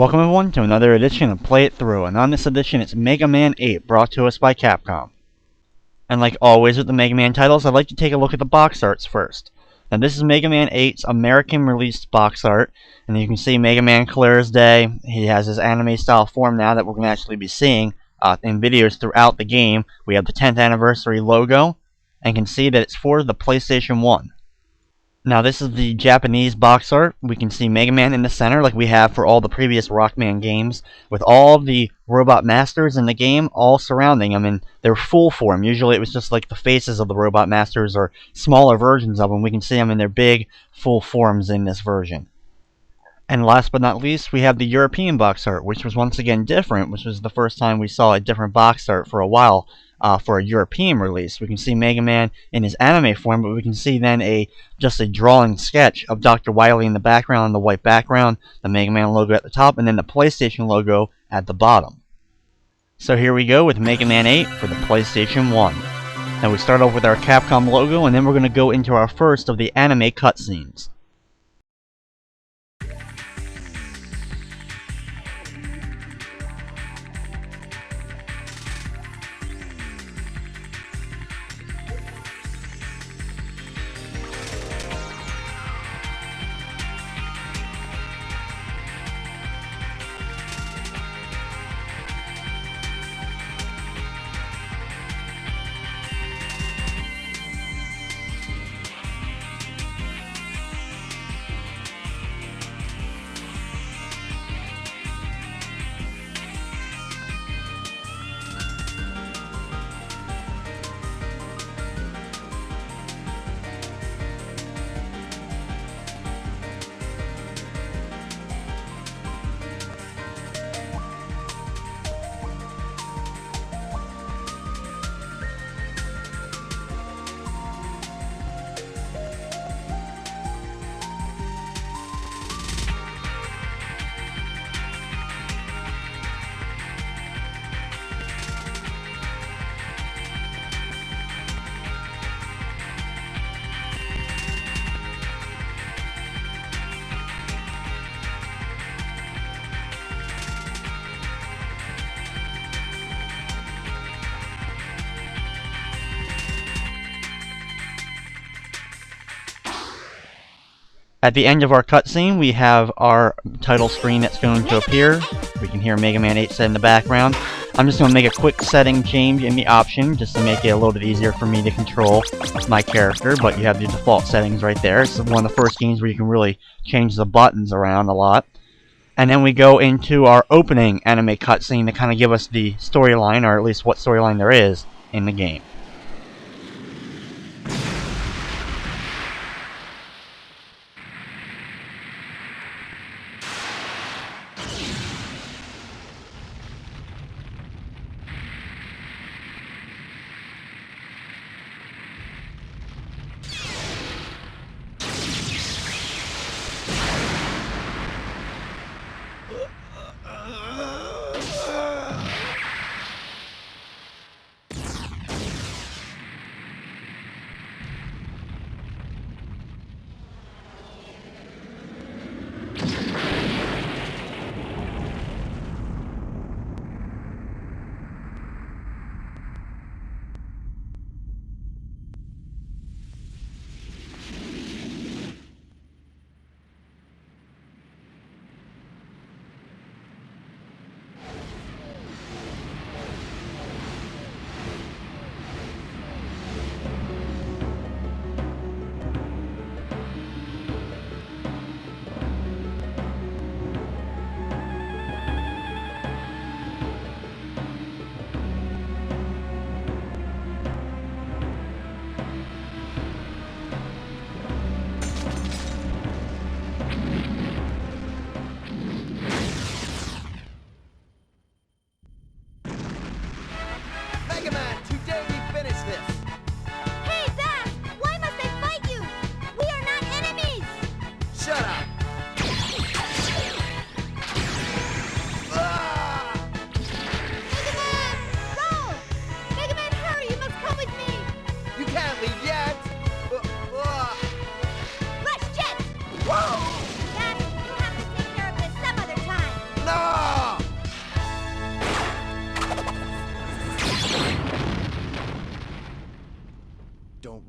Welcome everyone to another edition of Play It Through, and on this edition it's Mega Man 8, brought to us by Capcom. And like always with the Mega Man titles, I'd like to take a look at the box arts first. Now this is Mega Man 8's American released box art, and you can see Mega Man clear as day. He has his anime style form now that we're going to actually be seeing in videos throughout the game. We have the 10th anniversary logo, and can see that it's for the PlayStation 1. Now this is the Japanese box art. We can see Mega Man in the center like we have for all the previous Rockman games, with all the robot masters in the game all surrounding them in their full form. Usually it was just like the faces of the robot masters or smaller versions of them. We can see them in their big full forms in this version. And last but not least, we have the European box art, which was once again different, which was the first time we saw a different box art for a while. For a European release, we can see Mega Man in his anime form, but we can see then just a drawing sketch of Dr. Wily in the background, on the white background, the Mega Man logo at the top, and then the PlayStation logo at the bottom. So here we go with Mega Man 8 for the PlayStation 1. Now we start off with our Capcom logo, and then we're going to go into our first of the anime cutscenes. At the end of our cutscene, we have our title screen that's going to appear. We can hear Mega Man 8 said in the background. I'm just going to make a quick setting change in the option, just to make it a little bit easier for me to control my character, but you have the default settings right there. It's one of the first games where you can really change the buttons around a lot. And then we go into our opening anime cutscene to kind of give us the storyline, or at least what storyline there is in the game.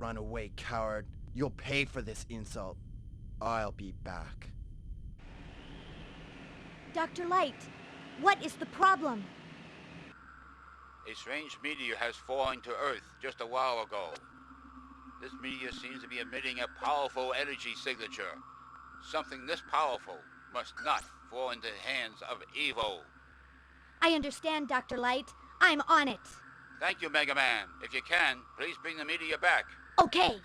Run away, coward. You'll pay for this insult. I'll be back. Dr. Light, what is the problem? A strange meteor has fallen to Earth just a while ago. This meteor seems to be emitting a powerful energy signature. Something this powerful must not fall into the hands of evil. I understand, Dr. Light. I'm on it. Thank you, Mega Man. If you can, please bring the meteor back. Okay.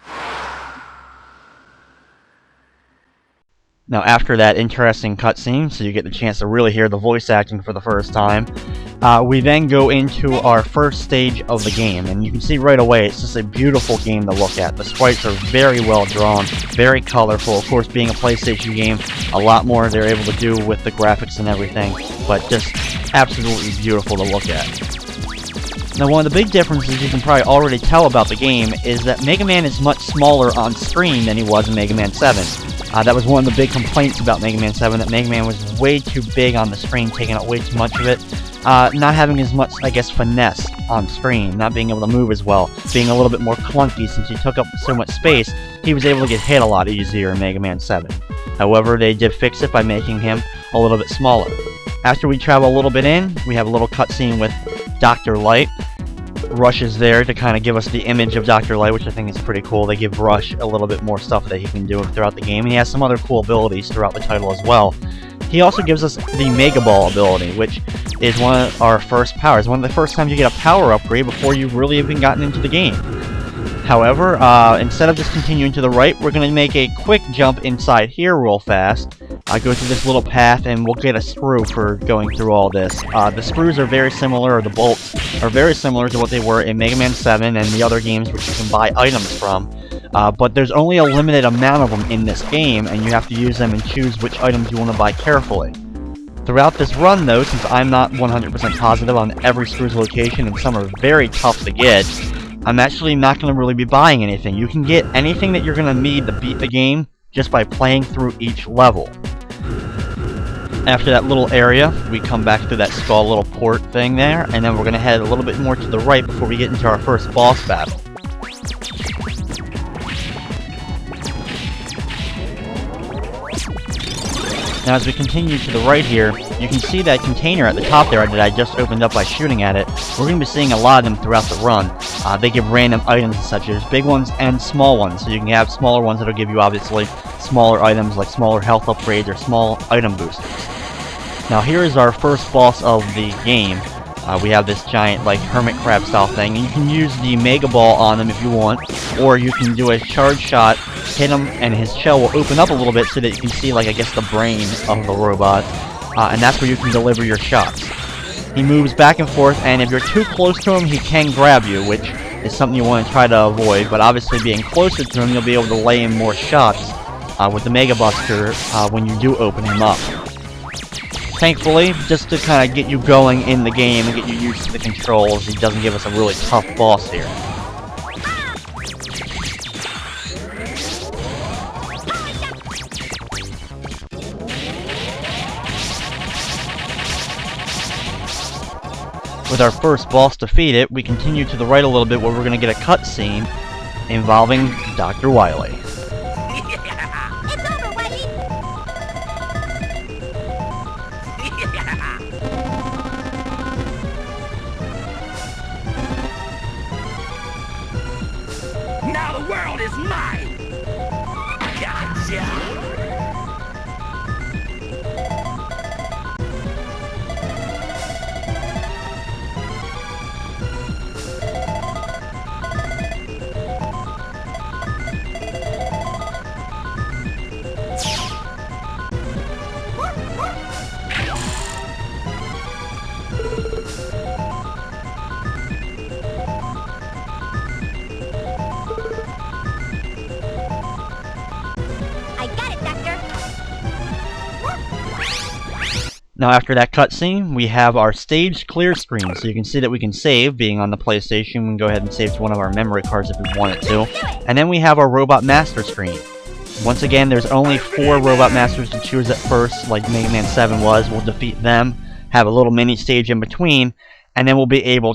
Now, after that interesting cutscene, so you get the chance to really hear the voice acting for the first time, we then go into our first stage of the game, and you can see right away it's just a beautiful game to look at. The sprites are very well drawn, very colorful. Of course, being a PlayStation game, a lot more they're able to do with the graphics and everything, but just absolutely beautiful to look at. Now, one of the big differences you can probably already tell about the game is that Mega Man is much smaller on screen than he was in Mega Man 7. That was one of the big complaints about Mega Man 7, that Mega Man was way too big on the screen, taking up way too much of it. Not having as much, I guess, finesse on screen, not being able to move as well, being a little bit more clunky since he took up so much space. He was able to get hit a lot easier in Mega Man 7. However, they did fix it by making him a little bit smaller. After we travel a little bit in, we have a little cutscene with Dr. Light. Rush is there to kind of give us the image of Dr. Light, which I think is pretty cool. They give Rush a little bit more stuff that he can do throughout the game, and he has some other cool abilities throughout the title as well. He also gives us the Mega Ball ability, which is one of our first powers. One of the first times you get a power upgrade before you've really even gotten into the game. However, instead of just continuing to the right, we're going to make a quick jump inside here real fast. Go through this little path, and we'll get a sprue for going through all this. The sprues are very similar, or the bolts are very similar to what they were in Mega Man 7 and the other games which you can buy items from. But there's only a limited amount of them in this game, and you have to use them and choose which items you want to buy carefully. Throughout this run, though, since I'm not 100% positive on every sprue's location, and some are very tough to get, I'm actually not going to really be buying anything. You can get anything that you're going to need to beat the game just by playing through each level. After that little area, we come back to that skull little port thing there, and then we're going to head a little bit more to the right before we get into our first boss battle. Now as we continue to the right here, you can see that container at the top there that I just opened up by shooting at it. We're going to be seeing a lot of them throughout the run. They give random items and such. There's big ones and small ones, so you can have smaller ones that will give you obviously smaller items like smaller health upgrades or small item boosters. Now here is our first boss of the game. We have this giant like hermit crab style thing, and you can use the Mega Ball on him if you want, or you can do a charge shot, hit him, and his shell will open up a little bit so that you can see, like, I guess the brain of the robot, and that's where you can deliver your shots. He moves back and forth, and if you're too close to him, he can grab you, which is something you want to try to avoid, but obviously being closer to him, you'll be able to lay in more shots with the Mega Buster when you do open him up. Thankfully, just to kind of get you going in the game and get you used to the controls, he doesn't give us a really tough boss here. With our first boss defeated, we continue to the right a little bit where we're going to get a cutscene involving Dr. Wily. Now the world is mine! Gotcha! Now after that cutscene, we have our stage clear screen, so you can see that we can save, being on the PlayStation. We can go ahead and save to one of our memory cards if we wanted to. And then we have our Robot Master screen. Once again, there's only 4 Robot Masters to choose at first, like Mega Man 7 was. We'll defeat them, have a little mini stage in between, and then we'll be able